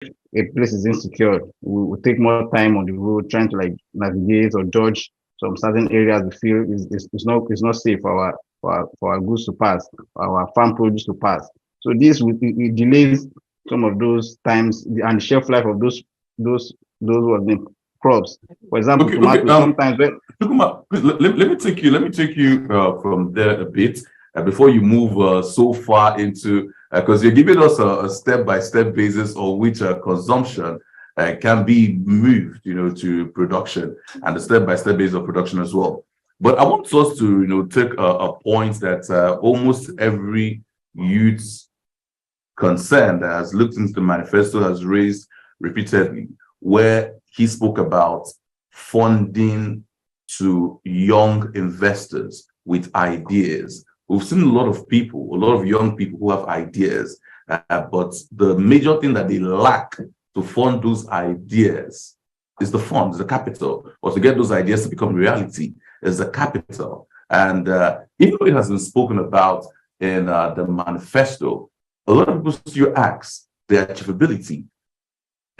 a place is insecure, we take more time on the road trying to like navigate or dodge some certain areas we feel is not safe for our goods to pass, for our farm produce to pass. So this it delays some of those times and the shelf life of those was the crops. For example, Okay, okay. tomatoes. Sometimes when Tukuma, please, let me take you from there a bit before you move so far into because you're giving us a step-by-step basis on which consumption can be moved, to production and the step-by-step basis of production as well. But I want us to, take a point that almost every youth concern that has looked into the manifesto has raised repeatedly, where he spoke about funding to young investors with ideas. We've seen a lot of people, a lot of young people who have ideas, but the major thing that they lack to fund those ideas is the funds, the capital, or to get those ideas to become reality is the capital. And even though it has been spoken about in the manifesto, a lot of people still ask the achievability.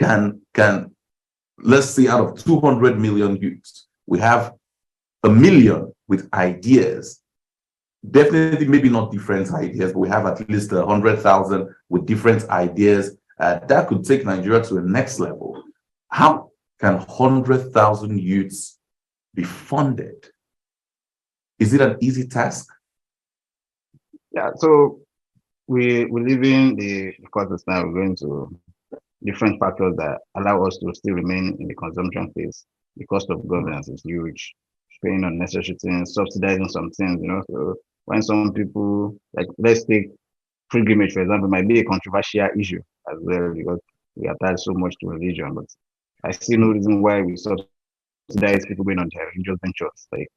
Can let's say out of 200 million youths, we have a million with ideas. Definitely, maybe not different ideas, but we have at least 100,000 with different ideas that could take Nigeria to the next level. How can 100,000 youths be funded? Is it an easy task? yeah, so we live in the courses now. We're going to different factors that allow us to still remain in the consumption phase. The cost of governance is huge, paying unnecessary things, subsidizing some things. So when some people, like, let's take pilgrimage, for example, might be a controversial issue as well because we attach so much to religion. But I see no reason why we subsidize people going on their religious ventures. Like,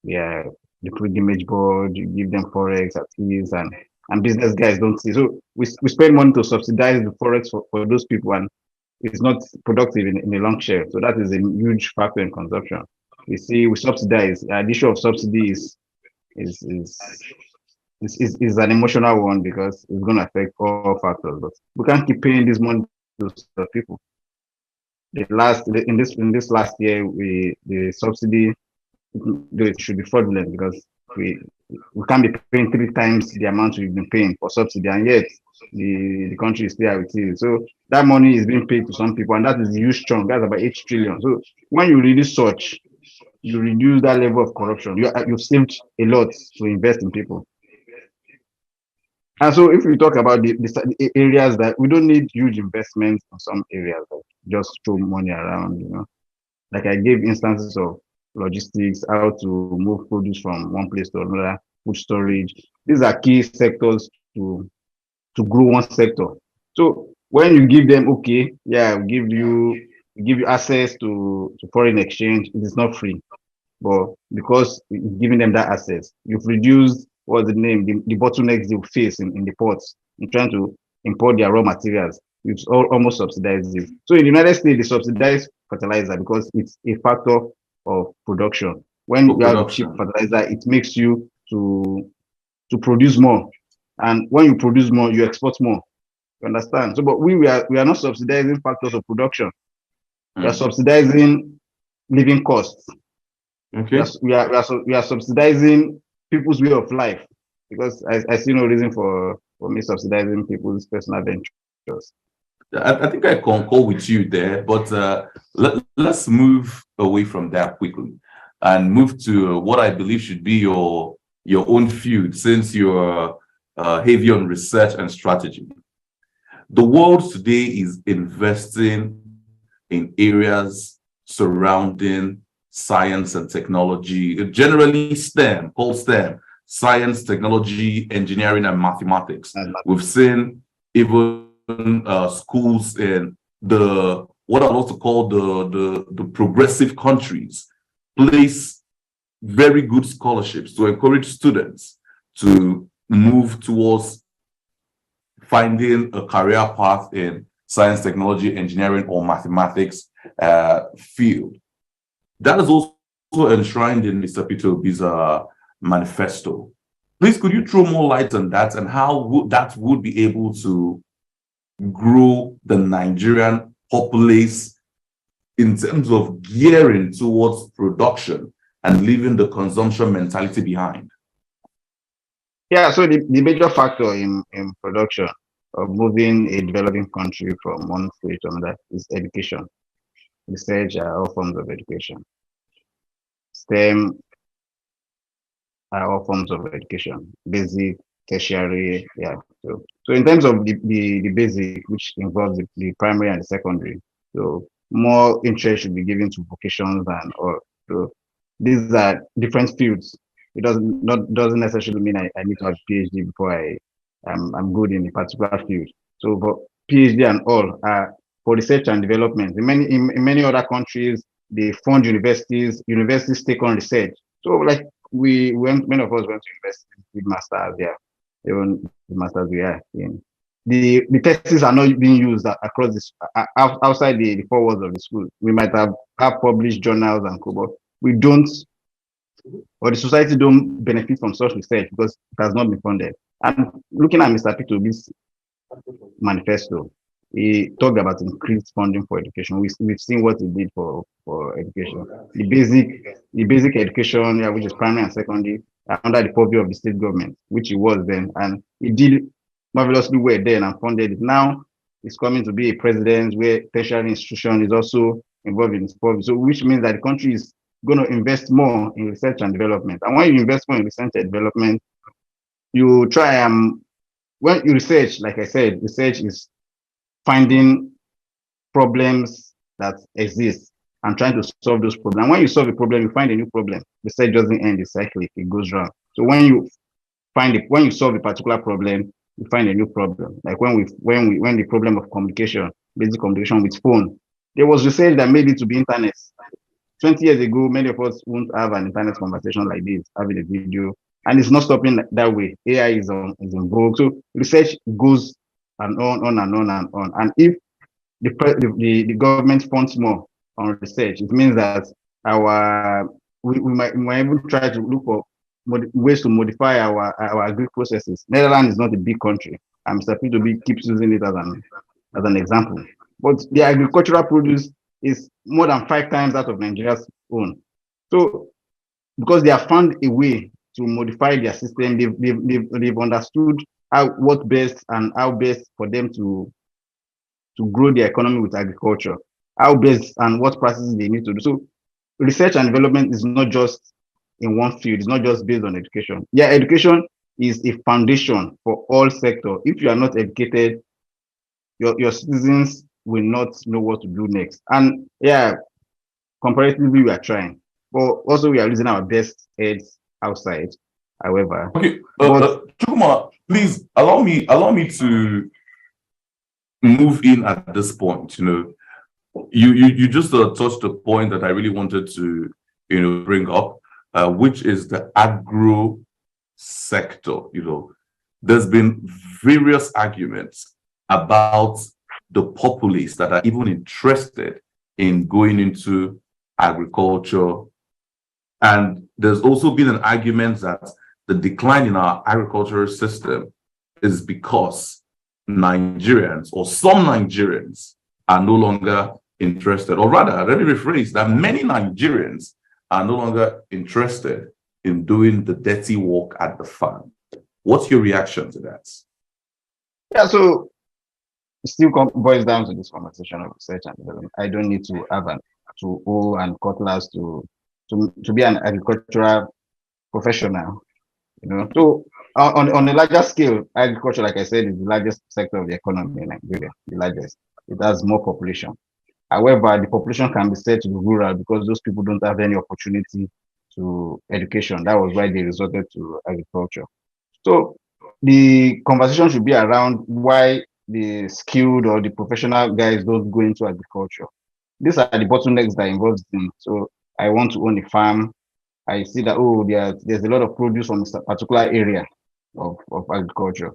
yeah, the pilgrimage board, you give them forex at least, and business guys don't see. So we spend money to subsidize the forex for those people, and it's not productive in the long share. So that is a huge factor in consumption. We subsidize. The issue of subsidy is is is an emotional one because it's going to affect all factors. But we can't keep paying this money to people. In this last year, the subsidy it should be fraudulent because we can't be paying three times the amount we've been paying for subsidy, and yet the country is still with it. So that money is being paid to some people, and that is a huge chunk. That's about 8 trillion. So when you reduce such, you reduce that level of corruption. You've saved a lot to invest in people. And so if we talk about the areas that we don't need huge investments in some areas, like just throw money around. Like I gave instances of logistics, how to move produce from one place to another, food storage. These are key sectors to grow one sector. So when you give them, okay, yeah, we give you access to foreign exchange, it is not free. But because you're giving them that access, you've reduced what's the name, the bottlenecks they face in the ports in trying to import their raw materials. You've almost subsidized it. So in the United States, they subsidize fertilizer because it's a factor of production. When For you have cheap production. fertilizer, it makes you to produce more. And when you produce more, you export more. You understand? So, but we are not subsidizing factors of production. We are Mm. subsidizing living costs. Okay. We are subsidizing people's way of life because I see no reason for me subsidizing people's personal ventures. I think I concur with you there, but let's move away from that quickly and move to what I believe should be your own field, since you're heavy on research and strategy. The world today is investing in areas surrounding science and technology, generally STEM, called STEM, science, technology, engineering, and mathematics. And We've seen even schools in the what I also call the progressive countries place very good scholarships to encourage students to move towards finding a career path in science, technology, engineering, or mathematics field. That is also enshrined in Mr. Peter Obi's manifesto. Please, could you throw more light on that and how that would be able to grow the Nigerian populace in terms of gearing towards production and leaving the consumption mentality behind? Yeah, so the major factor in production of moving a developing country from one stage to another is education. Research are all forms of education. STEM are all forms of education, basic, tertiary, yeah. So in terms of the basic, which involves the primary and the secondary, so more interest should be given to vocations and or so these are different fields. It doesn't necessarily mean I need to have a PhD before I'm good in a particular field. So but PhD and all are for research and development. In many other countries, they fund universities take on research. So like we went, many of us went to university with masters, yeah, even the masters we are in. The texts are not being used across this outside the four walls of the school. We might have published journals and co, but we don't, or the society don't benefit from such research because it has not been funded. And looking at Mr. P2B's manifesto, he talked about increased funding for education. We've seen what he did for education. The basic education, yeah, which is primary and secondary, under the purview of the state government, which he was then, and he did marvelously well then and funded it. Now it's coming to be a president where tertiary institution is also involved in his purview. So which means that the country is going to invest more in research and development. And when you invest more in research and development, you try when you research, like I said, research is finding problems that exist and trying to solve those problems. When you solve a problem, you find a new problem. Research doesn't end, it's cyclic, it goes round. So when you solve a particular problem, you find a new problem. Like when the problem of communication, basic communication with phone, there was research that made it to be internet. 20 years ago, many of us won't have an internet conversation like this, having a video, and it's not stopping that way. AI is in vogue. So research goes and on and on and on. And if the government funds more on research, it means that we might even try to look for ways to modify our agri processes. Netherlands is not a big country, and Mr. P2B keeps using it as an example. But the agricultural produce is more than 5 times that of Nigeria's own. So because they have found a way to modify their system, they've understood what best and how best for them to grow their economy with agriculture, how best and what practices they need to do. So research and development is not just in one field, it's not just based on education. Yeah, education is a foundation for all sectors. If you are not educated, your citizens will not know what to do next. And yeah, comparatively, we are trying, but also we are losing our best heads outside. However, okay, Chukuma, please allow me to move in at this point. You just touched a point that I really wanted to bring up, which is the agro sector. There's been various arguments about the populace that are even interested in going into agriculture. And there's also been an argument that the decline in our agricultural system is because Nigerians or some Nigerians are no longer interested, or rather, let me rephrase that many Nigerians are no longer interested in doing the dirty work at the farm. What's your reaction to that? Yeah, so it still boils down to this conversation of research and development. I don't need to have to owe and cutlass to be an agricultural professional. So on a larger scale, agriculture, like I said, is the largest sector of the economy in Nigeria, the largest. It has more population. However, the population can be said to be rural because those people don't have any opportunity to education. That was why they resorted to agriculture. So the conversation should be around why the skilled or the professional guys don't go into agriculture. These are the bottlenecks that involves them. So I want to own a farm. I see that, oh, there's a lot of produce from a particular area of agriculture.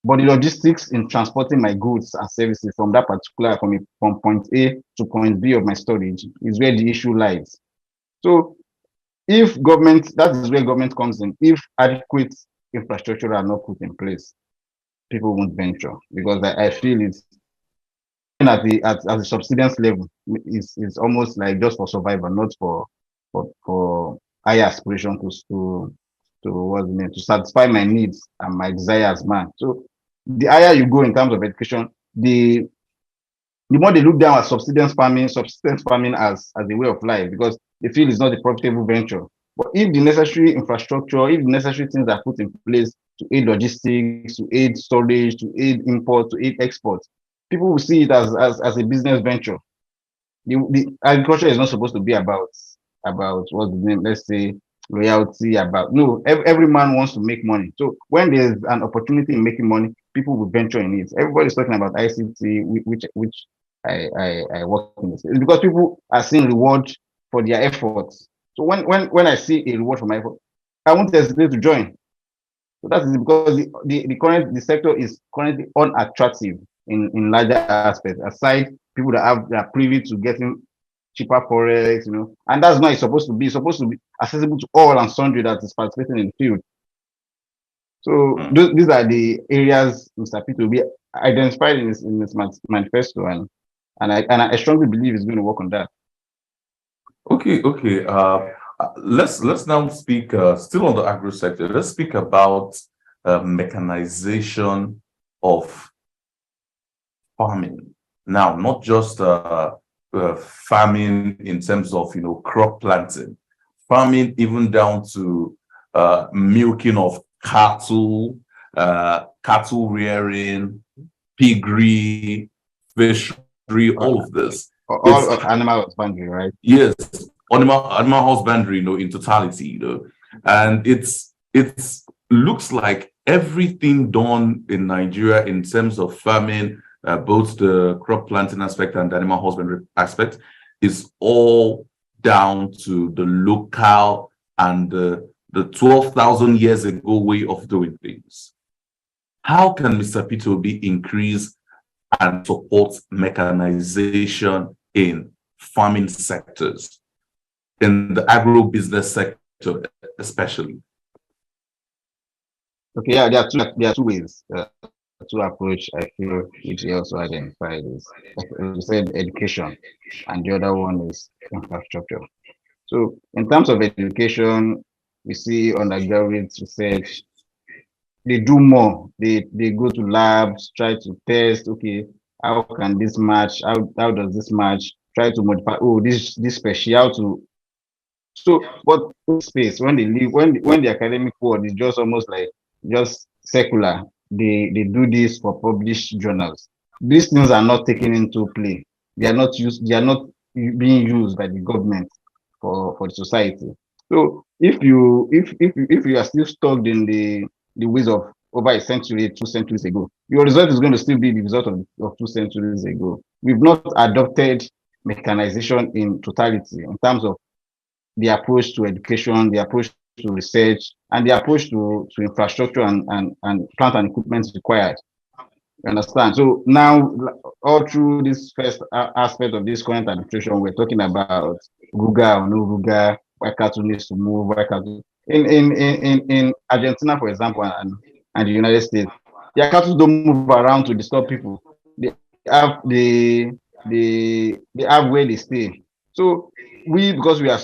But the logistics in transporting my goods and services from that particular, from point A to point B of my storage is where the issue lies. So if government, that is where government comes in. If adequate infrastructure are not put in place, people won't venture, because I feel it's at the subsistence level is almost like just for survival, not for higher aspiration to what's the name, to satisfy my needs and my desires, man. So the higher you go in terms of education, the more they look down at subsistence farming as a way of life, because they feel it's not a profitable venture. But if the necessary infrastructure, if the necessary things are put in place to aid logistics, to aid storage, to aid import, to aid export, people will see it as a business venture. The agriculture is not supposed to be about what's the name, let's say loyalty, about no, every man wants to make money. So when there's an opportunity in making money, people will venture in it. Everybody's talking about ICT, which I work in this. It's because people are seeing reward for their efforts. So when I see a reward for my effort, I won't hesitate to join. So that is because the sector is currently unattractive in larger aspects, aside people that are privy to getting cheaper forex, and that's not it's supposed to be. It's supposed to be accessible to all and sundry that is participating in the field. So these are the areas Mr. Peter will be identified in this manifesto, and I strongly believe he's going to work on that. Okay. Let's now speak still on the agro sector. Let's speak about mechanization of farming. Now, not just farming in terms of crop planting, farming even down to milking of cattle, cattle rearing, piggery, fishery, all of this. All of animal husbandry, right? Yes, animal husbandry, in totality, and it's looks like everything done in Nigeria in terms of farming, both the crop planting aspect and the animal husbandry aspect, is all down to the local and the 12,000 years ago way of doing things. How can Mr. Peter Obi increase and support mechanization in farming sectors, in the agro-business sector especially? Okay, yeah, there are two ways to approach. I feel which he also identified is, you said, education, and the other one is infrastructure. So in terms of education, we see undergraduate research, they do more. They go to labs, try to test. Okay, how can this match? How does this match? Try to modify. Oh, this special to. So, but space when they leave, when the academic world is just almost like just secular, they do this for published journals. These things are not taken into play. They are not used. They are not being used by the government for the society. So if you are still stuck in the ways of over a century, 2 centuries ago, your result is going to still be the result of 2 centuries ago. We've not adopted mechanization in totality in terms of the approach to education, the approach to research, and the approach to infrastructure and plant and equipment required. You understand? So now, all through this first aspect of this current administration, we're talking about Ruga or no Ruga, why cattle needs to move, why cattle. In Argentina, for example, and the United States, their cattle don't move around to disturb people. They have they have where they stay. So because we are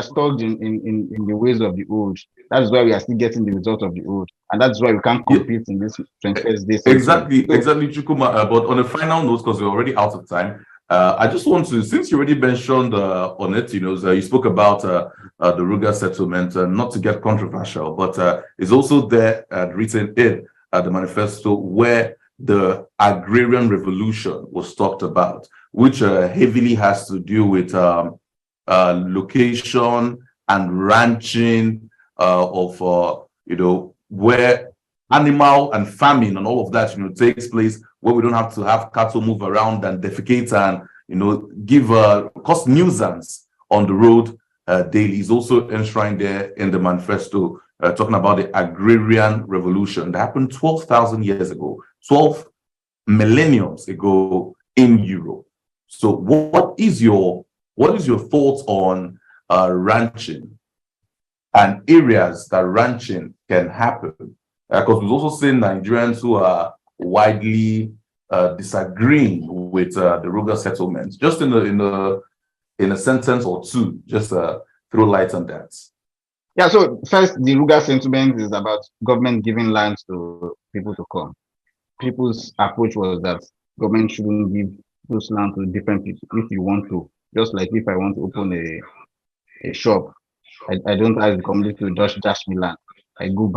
stuck in the ways of the old. That is why we are still getting the result of the old, and that's why we can't compete in this 21st day century. Exactly, Chukuma. But on a final note, because we're already out of time, I just want to, since you already mentioned on it, you spoke about the Ruga settlement, not to get controversial, but it's also there written in the manifesto where the agrarian revolution was talked about, which heavily has to do with location and ranching of where animal and farming and all of that takes place, where we don't have to have cattle move around and defecate and give cause nuisance on the road daily. Is also enshrined there in the manifesto, talking about the agrarian revolution that happened 12,000 years ago, 12 millenniums ago in Europe. So what is your thoughts on ranching and areas that ranching can happen? Because we've also seen Nigerians who are widely disagreeing with the Ruga settlements? Just in a sentence or two, just throw light on that. Yeah, so first, the Ruga sentiment is about government giving lands to people to come. People's approach was that government shouldn't give those land to different people if you want to. Just like if I want to open a shop, I don't ask the community to just dash me land. I go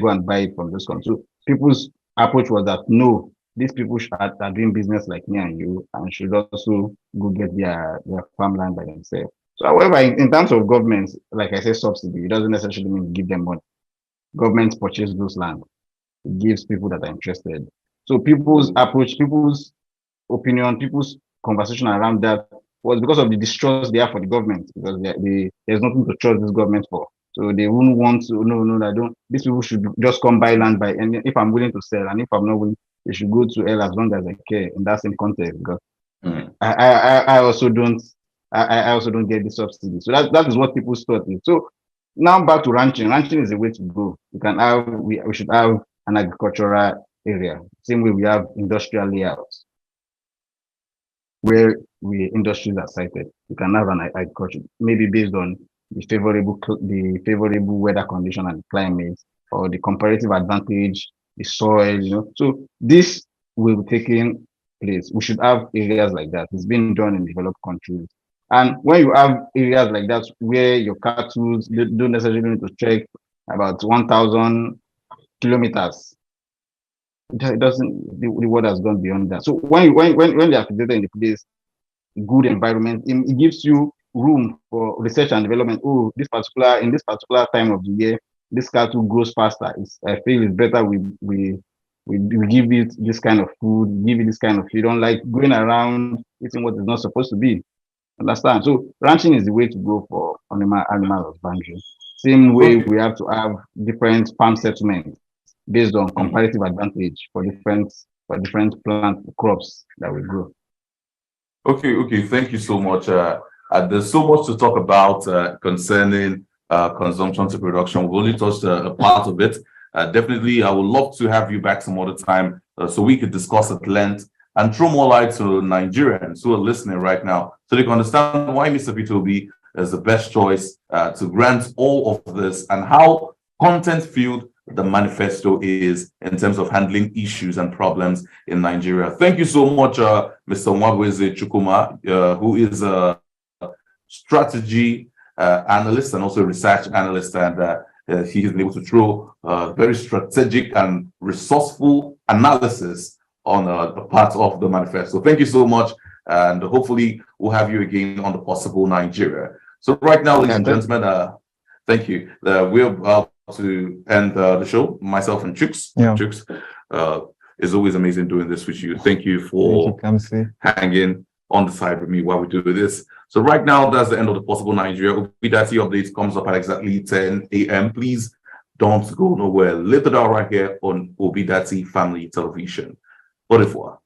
and buy it from those companies. So people's approach was that no, these people are doing business like me and you, and should also go get their farmland by themselves. So, however, in terms of governments, like I said, subsidy, it doesn't necessarily mean give them money. Governments purchase those land. It gives people that are interested. So people's approach, people's opinion, people's conversation around that was because of the distrust they have for the government, because there's nothing to trust this government for. So they wouldn't want to, no, I don't, these people should just come buy land by, and if I'm willing to sell, and if I'm not willing, they should go to hell as long as I care in that same context, because I also don't, I also don't get the subsidy. So that is what people thought. So now back to ranching. Ranching is the way to go. We should have an agricultural area. Same way we have industrial layouts where industries are sited. You can have an agriculture, maybe based on the favorable weather condition and climate, or the comparative advantage, the soil, So this will be taking place. We should have areas like that. It's been done in developed countries. And when you have areas like that where your cattle don't necessarily need to trek about 1,000 kilometers, it doesn't. The world has gone beyond that. So when they are situated in the place, good environment, it gives you room for research and development. Oh, in this particular time of the year, this cattle grows faster. I feel it's better we give it this kind of food, give it this kind of feed. Don't like going around eating what is not supposed to be. Understand? So ranching is the way to go for animal husbandry. Same way we have to have different farm settlements based on comparative advantage for different plant crops that we grow. Okay. Thank you so much. There's so much to talk about concerning consumption to production. We've only touched a part of it. Definitely, I would love to have you back some other time so we could discuss at length and throw more light to Nigerians who are listening right now, so they can understand why Mr. P2B is the best choice to grant all of this, and how content-filled the manifesto is in terms of handling issues and problems in Nigeria. Thank you so much, Mr. Mwabweze Chukuma, who is a strategy analyst and also research analyst, and he has been able to throw very strategic and resourceful analysis on the part of the manifesto. Thank you so much, and hopefully we'll have you again on the Possible Nigeria. So right now, ladies and gentlemen, thank you. We're about to end the show. Myself and Chooks. Yeah. Chooks, it's always amazing doing this with you. Thank you for hanging on the side with me while we do this. So right now, that's the end of the Possible Nigeria. Obidati updates comes up at exactly 10 a.m. Please don't go nowhere. Live it out right here on Obidati Family Television. Au revoir.